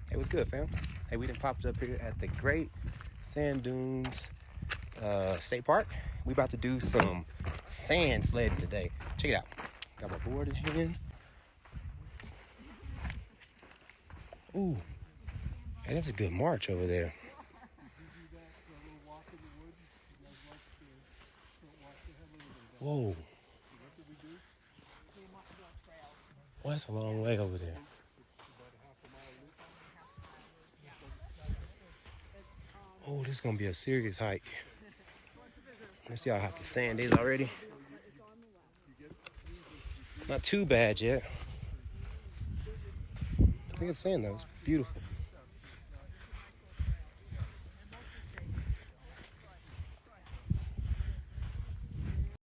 Hey, what's good, fam? Hey, we done popped up here at the Great Sand Dunes State Park. We about to do some sand sledding today. Check it out. Got my board in hand. Ooh, hey, that's a good march over there. Whoa. Well, that's a long way over there. Oh, this is gonna be a serious hike. Let's see how hot the sand is already. Not too bad yet. I think it's sand though. It's beautiful.